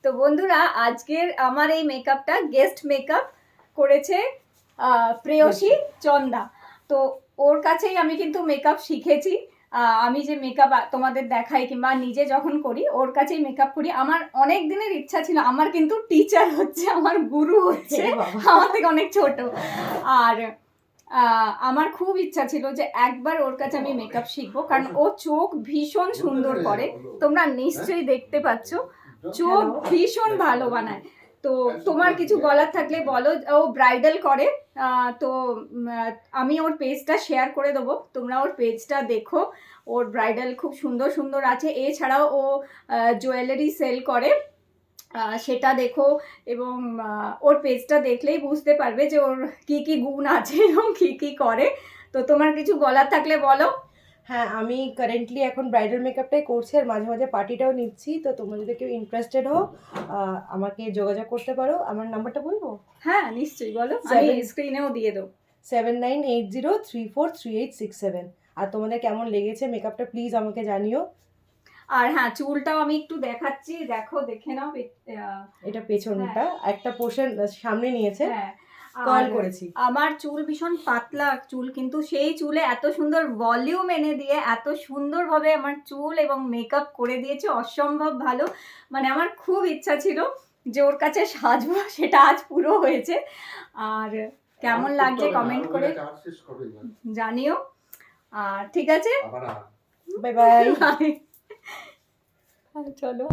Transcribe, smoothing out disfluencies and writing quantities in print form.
তো বন্ধুরা আজকের আমার এই মেকআপটা গেস্ট মেকআপ করেছে প্রেয়সী চন্দা। তো ওর কাছেই আমি কিন্তু মেকআপ শিখেছি। আমি যে মেকআপ তোমাদের দেখাই কিংবা নিজে যখন করি ওর কাছেই মেকআপ করি। আমার অনেক দিনের ইচ্ছা ছিল, আমার কিন্তু টিচার হচ্ছে, আমার গুরু হচ্ছে, আমার থেকে অনেক ছোট। আর আমার খুব ইচ্ছা ছিল যে একবার ওর কাছে আমি মেকআপ শিখবো, কারণ ও চোখ ভীষণ সুন্দর করে, তোমরা নিশ্চয়ই দেখতে পাচ্ছ, চোখ ভীষণ ভালো বানায়। তো তোমার কিছু বলার থাকলে বলো। ও ব্রাইডাল করে, তো আমি ওর পেজটা শেয়ার করে দেবো, তোমরা ওর পেজটা দেখো। ওর ব্রাইডাল খুব সুন্দর সুন্দর আছে, এছাড়াও ও জুয়েলারি সেল করে, সেটা দেখো। এবং ওর পেজটা দেখলেই বুঝতে পারবে যে ওর কি কি গুণ আছে এবং কি কি করে। তো তোমার কিছু বলার থাকলে বলো। হ্যাঁ, আমি কারেন্টলি এখন ব্রাইডাল মেকআপটাই করছি আর মাঝে মাঝে পার্টিটাও নিচ্ছি। তো তোমরা যদি কেউ ইন্টারেস্টেড হও আমাকে যোগাযোগ করতে পারো। আমার নাম্বারটা বলবো? হ্যাঁ নিশ্চয়ই বলো, আমি স্ক্রিনেও দিয়ে দেবো। 7980343867। আর তোমাদের কেমন লেগেছে মেকআপটা প্লিজ আমাকে জানিও। আর হ্যাঁ, চুলটাও আমি একটু দেখাচ্ছি, দেখো, দেখে নাও। এটা পেছনটা একটা পোর্শন সামনে নিয়েছে, হ্যাঁ কয়েল করেছি। আমার চুল ভীষণ পাতলা চুল, কিন্তু সেই চুলে এত সুন্দর ভলিউম এনে দিয়ে এত সুন্দরভাবে আমার চুল এবং মেকআপ করে দিয়েছে, অসম্ভব ভালো। মানে আমার খুব ইচ্ছা ছিল যে ওর কাছে সাজবো, সেটা আজ পুরো হয়েছে। আর কেমন লাগছে কমেন্ট করে জানিও। আর ঠিক আছে, বাই বাই। চলো।